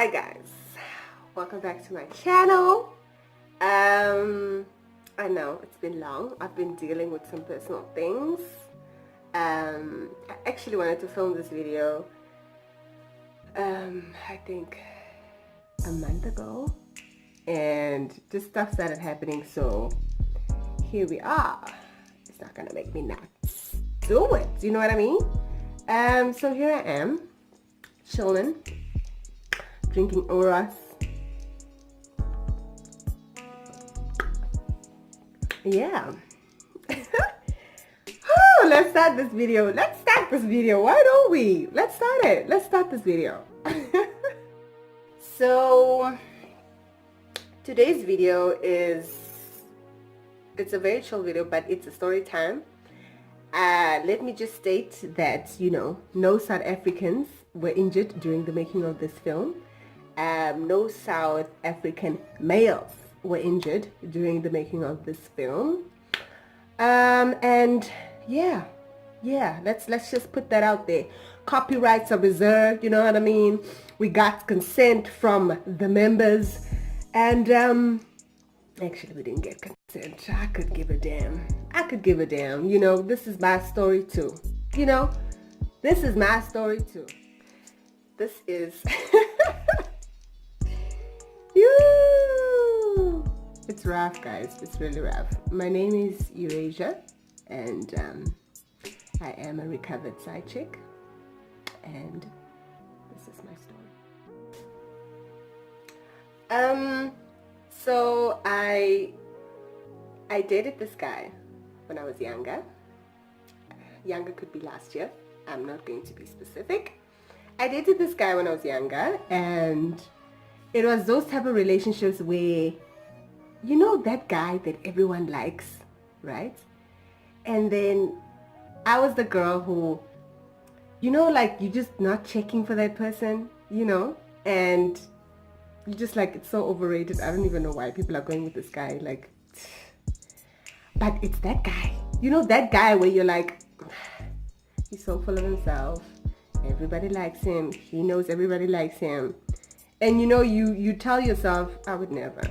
Hi guys, welcome back to my channel. I know it's been long. I've been dealing with some personal things. I actually wanted to film this video I think a month ago, and just stuff started happening, so here we are. It's not gonna make me not do it, you know what I mean? So here I am, chilling, drinking Oras. Yeah. Oh, let's start this video. Why don't we? Let's start this video. So today's video it's a very chill video, but it's a story time. Let me just state that, no South Africans were injured during the making of this film. No South African males were injured during the making of this film. And yeah, let's just put that out there. Copyrights are reserved, you know what I mean? We got consent from the members, and actually we didn't get consent. I could give a damn. This is my story too. This is my story too. This is it's rough, guys. It's really rough. My name is Eurasia, and I am a recovered side chick, and this is my story. So I dated this guy when I was younger. Younger could be last year. I'm not going to be specific. I dated this guy when I was younger, and it was those type of relationships where, that guy that everyone likes, right? And then I was the girl who, like, you're just not checking for that person, and you just like, it's so overrated. I don't even know why people are going with this guy, like, but it's that guy, that guy where you're like, he's so full of himself. Everybody likes him. He knows everybody likes him. And you tell yourself, I would never.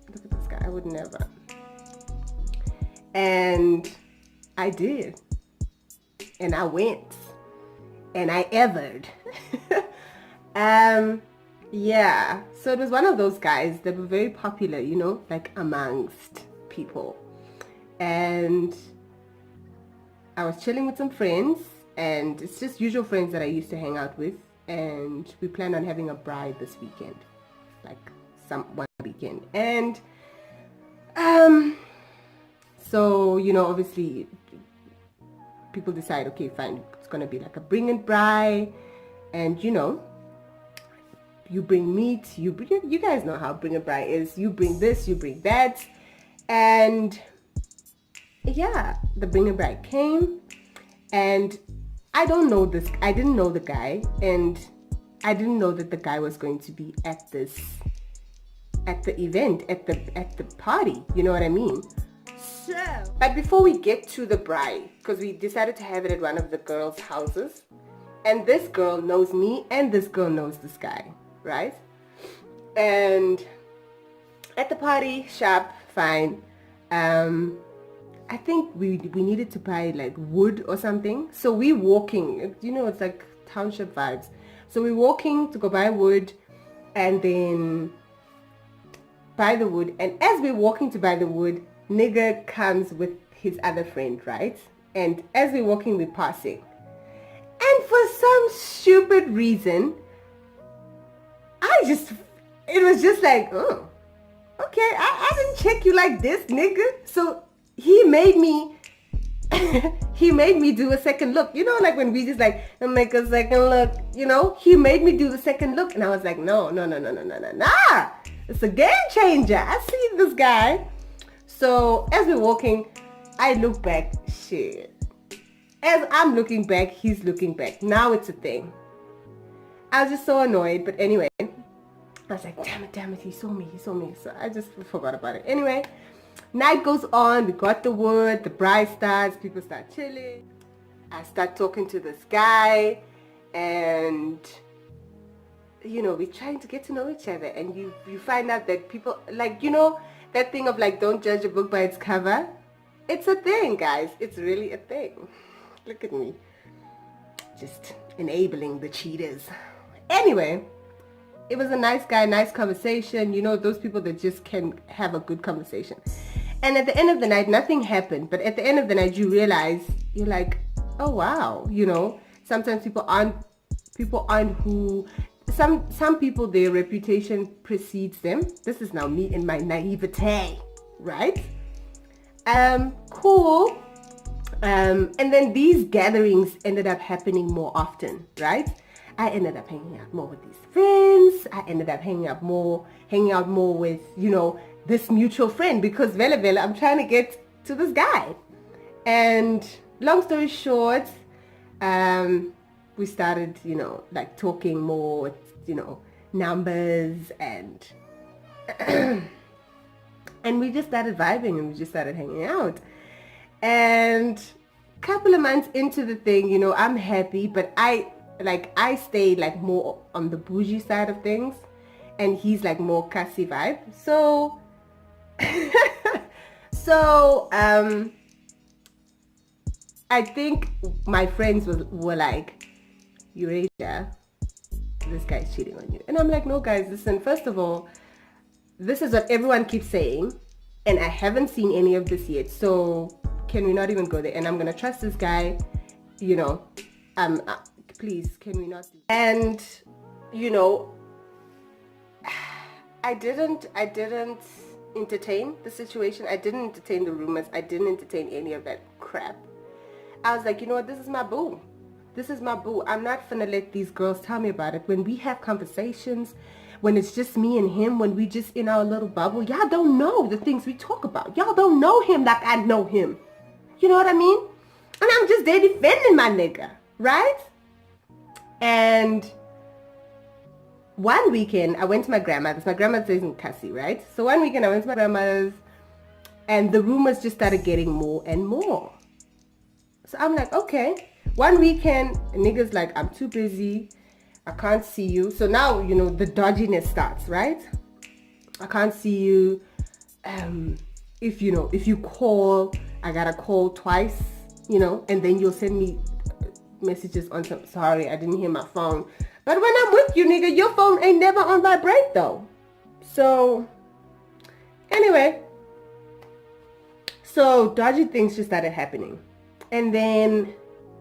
Look at this guy, I would never. And I did. And I went. And I evered. Yeah. So it was one of those guys that were very popular, like amongst people. And I was chilling with some friends, and it's just usual friends that I used to hang out with. And we planned on having a bride this weekend, like one weekend. And so obviously people decide, okay, fine, it's gonna be like a bring-in bride, and you bring meat, you guys know how bring-in bride is. You bring this, you bring that, and yeah, the bring-in bride came, and I didn't know the guy, and I didn't know that the guy was going to be at the event, at the party, you know what I mean? So, but before we get to the bride, because we decided to have it at one of the girls' houses, and this girl knows me, and this girl knows this guy, right? And at the party, shop, fine. I think we needed to buy like wood or something. So we walking, it's like township vibes. So we're walking to go buy wood, and then buy the wood. And as we're walking to buy the wood, nigga comes with his other friend, right? And as we're walking, we're passing. And for some stupid reason, it was just like, oh, okay, I didn't check you like this, nigga. So he made me do a second look, like when we just like make a second look, he made me do the second look, and I was like, no, it's a game changer. I see this guy. So as we're walking, I look back, shit. As I'm looking back, he's looking back. Now it's a thing. I was just so annoyed, but anyway, I was like, damn it, he saw me. So I just forgot about it. Anyway, night goes on, we got the wood, the bride starts, people start chilling. I start talking to this guy, and we're trying to get to know each other, and you find out that people, like, that thing of like, don't judge a book by its cover. It's a thing, guys. It's really a thing. Look at me, just enabling the cheaters. Anyway, it was a nice guy, nice conversation. Those people that just can have a good conversation. And at the end of the night, nothing happened. But at the end of the night, you realize, you're like, oh wow, sometimes people aren't who, some people, their reputation precedes them. This is now me in my naivete, right? Cool. And then these gatherings ended up happening more often, right? I ended up hanging out more with these friends. I ended up hanging out more with, this mutual friend, because vele, I'm trying to get to this guy. And long story short, we started, like talking more, numbers, and and we just started vibing, and we just started hanging out. And a couple of months into the thing, I'm happy, but I stayed like more on the bougie side of things, and he's like more classy vibe. So I think my friends were like, Eurasia, this guy's cheating on you. And I'm like, no guys, listen, first of all, this is what everyone keeps saying, and I haven't seen any of this yet, so can we not even go there? And I'm gonna trust this guy, please, can we not do that? And I didn't entertain the situation. I didn't entertain the rumors. I didn't entertain any of that crap. I was like, what, this is my boo. This is my boo. I'm not gonna let these girls tell me about it. When we have conversations, when it's just me and him, when we just in our little bubble, y'all don't know the things we talk about. Y'all don't know him like I know him. You know what I mean? And I'm just there defending my nigga, right? And one weekend, I went to my grandmother's. My grandmother is in Kasi, right? So one weekend, I went to my grandmother's, and the rumors just started getting more and more. So I'm like, okay. One weekend, a nigga's like, I'm too busy. I can't see you. So now, the dodginess starts, right? I can't see you. If you call, I gotta call twice, and then you'll send me messages on some, sorry, I didn't hear my phone. But when I'm with you, nigga, your phone ain't never on vibrate though. So anyway, so dodgy things just started happening. And then,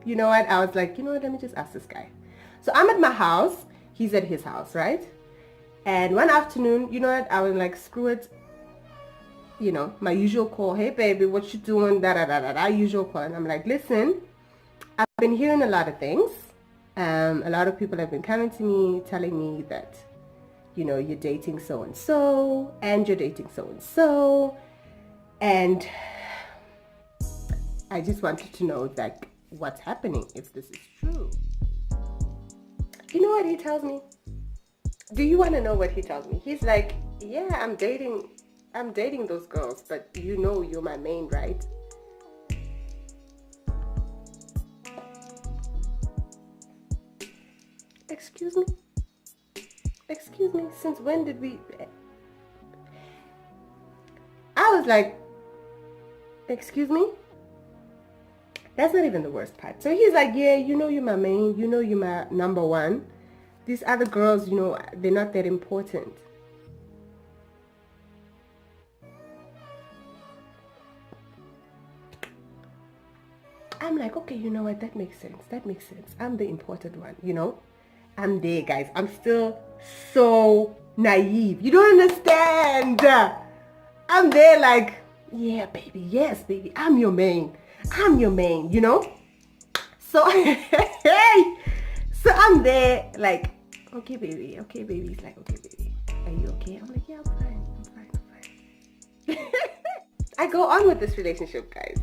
you know what? I was like, let me just ask this guy. So I'm at my house. He's at his house, right? And one afternoon, you know what? I was like, screw it. My usual call. Hey, baby, what you doing? Da-da-da-da-da. Usual call. And I'm like, listen, I've been hearing a lot of things. A lot of people have been coming to me, telling me that, you're dating so-and-so, and you're dating so-and-so. And I just wanted to know, like, what's happening, if this is true. You know what he tells me? Do you want to know what he tells me? He's like, yeah, I'm dating those girls, but you're my main, right? Excuse me, since when did we... I was like, excuse me? That's not even the worst part. So he's like, yeah, you're my main, you're my number one. These other girls, they're not that important. I'm like, okay, you know what? That makes sense. I'm the important one, I'm there, guys. I'm still so naive. You don't understand. I'm there like, yeah, baby. Yes, baby. I'm your main, So, so I'm there like, okay, baby. He's like, okay, baby. Are you okay? I'm like, yeah, I'm fine. I go on with this relationship, guys.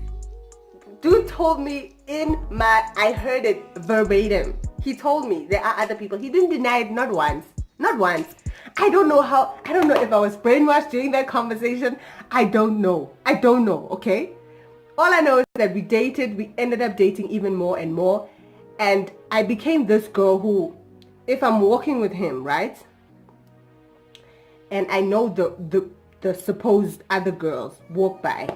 Dude told me I heard it verbatim. He told me there are other people. He didn't deny it, not once. I don't know if I was brainwashed during that conversation. I don't know, okay? All I know is that we ended up dating even more and more. And I became this girl who if I'm walking with him, right, and I know the supposed other girls walk by,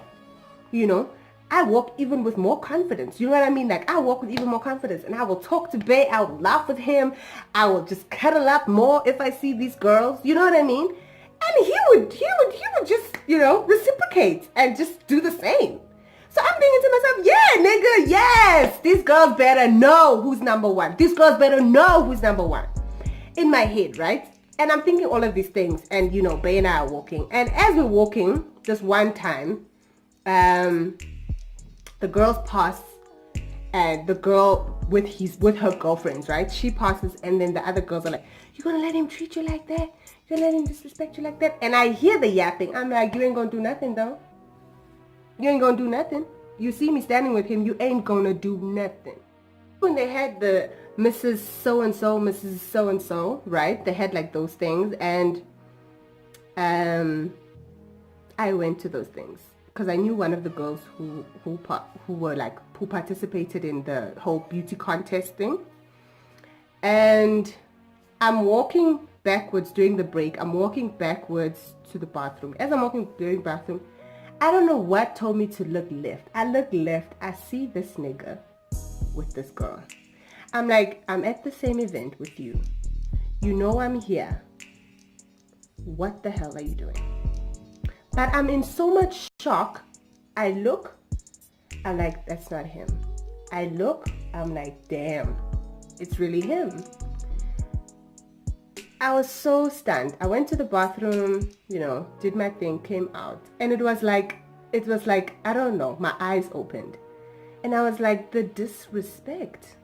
you know, I walk even with more confidence. You know what I mean? Like, I walk with even more confidence, and I will talk to Bay. I will laugh with him. I will just cuddle up more if I see these girls. You know what I mean? And he would just, you know, reciprocate and just do the same. So I'm thinking to myself, yeah, nigga, yes, these girls better know who's number one. These girls better know who's number one. In my head, right? And I'm thinking all of these things, and you know, Bay and I are walking. And as we're walking, just one time, the girls pass, and the girl with her girlfriends, right? She passes, and then the other girls are like, "You gonna let him treat you like that? You gonna let him disrespect you like that?" And I hear the yapping. I'm like, "You ain't gonna do nothing, though. You ain't gonna do nothing. You see me standing with him. You ain't gonna do nothing." When they had the Mrs. So-and-so, Mrs. So-and-so, right? They had like those things, and I went to those things because I knew one of the girls who participated in the whole beauty contest thing. And I'm walking backwards during the break. I'm walking backwards to the bathroom. As I'm walking during the bathroom, I don't know what told me to look left. I look left. I see this nigga with this girl. I'm like, I'm at the same event with you. You know I'm here. What the hell are you doing? But I'm in so much shock. I look, I'm like, that's not him. I look, I'm like, damn, it's really him. I was so stunned. I went to the bathroom, you know, did my thing, came out. And it was like, I don't know, my eyes opened. And I was like, the disrespect.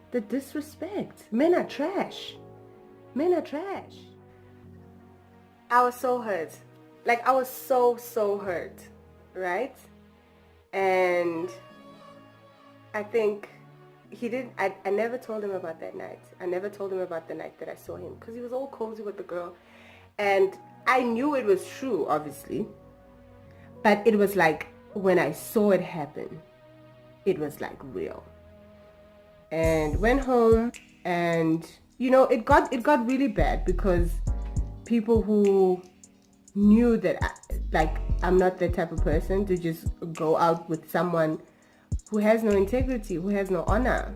Men are trash. Men are trash. I was so hurt. Like, I was so hurt, right? And I think he didn't, I never told him about that night. I never told him about the night that I saw him, because he was all cozy with the girl. And I knew it was true, obviously. But it was like, when I saw it happen, it was like real. And went home, and you know, it got really bad, because people who knew that I'm not that type of person to just go out with someone who has no integrity, who has no honor.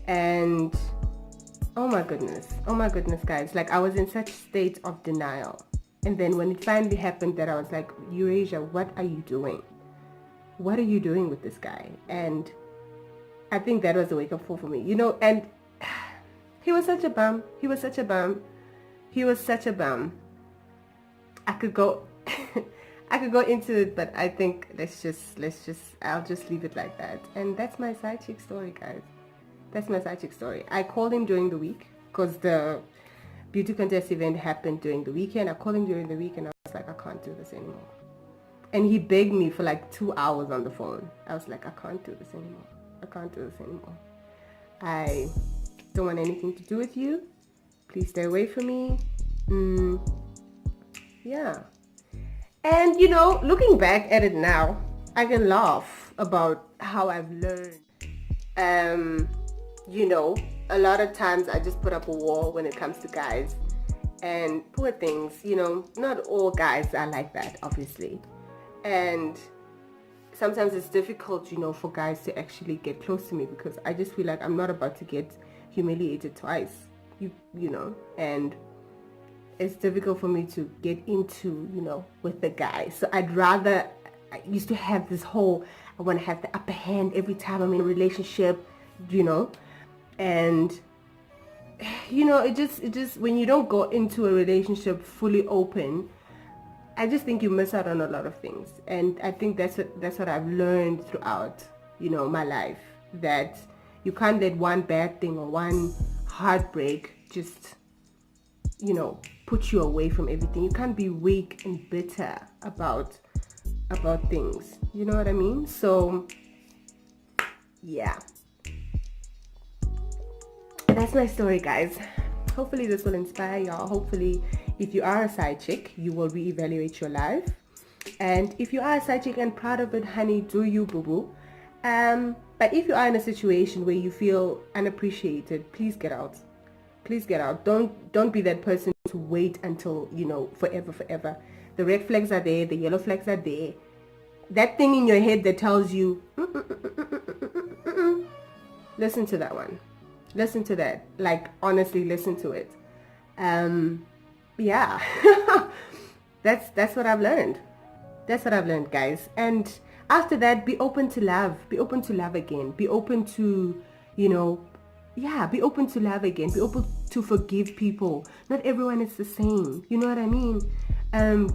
And oh my goodness guys, like, I was in such state of denial. And then when it finally happened, that I was like, Eurasia, what are you doing? What are you doing with this guy? And I think that was a wake-up call for me, you know. And he was such a bum. I could go into it, but I think I'll just leave it like that. And that's my side chick story, guys. That's my side chick story. I called him during the week, because the beauty contest event happened during the weekend. I called him during the week, and I was like, I can't do this anymore. And he begged me for like 2 hours on the phone. I was like, I can't do this anymore. I don't want anything to do with you. Please stay away from me. Yeah. And you know, looking back at it now, I can laugh about how I've learned. You know, a lot of times I just put up a wall when it comes to guys. And poor things, you know, not all guys are like that, obviously. And sometimes it's difficult, you know, for guys to actually get close to me, because I just feel like I'm not about to get humiliated twice, you know. And it's difficult for me to get into, you know, with the guy. So I used to have this whole, I want to have the upper hand every time I'm in a relationship, you know. And you know, it just when you don't go into a relationship fully open, I just think you miss out on a lot of things. And I think that's what I've learned throughout, you know, my life, that you can't let one bad thing or one heartbreak just, you know, put you away from everything. You can't be weak and bitter about things. You know what I mean? So yeah, that's my story, guys. Hopefully this will inspire y'all. Hopefully, if you are a side chick, you will reevaluate your life. And if you are a side chick and proud of it, honey, do you, boo-boo. But if you are in a situation where you feel unappreciated, please get out. Please get out. Don't be that person to wait until, you know, forever. The red flags are there, the yellow flags are there. That thing in your head that tells you, listen to that one. Listen to that. Like, honestly, listen to it. Yeah. That's what I've learned. That's what I've learned, guys. And after that, be open to love. Be open to love again. Be open to, you know, yeah, be open to love again. Be open to forgive people. Not everyone is the same. You know what I mean?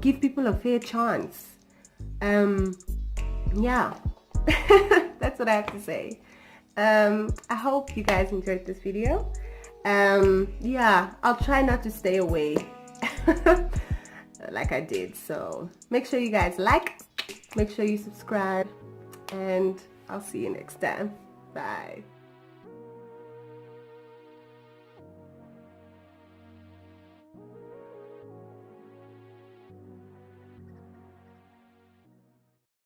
Give people a fair chance. Yeah. That's what I have to say. I hope you guys enjoyed this video. Yeah, I'll try not to stay away like I did. So make sure you guys like, make sure you subscribe, and I'll see you next time. Bye.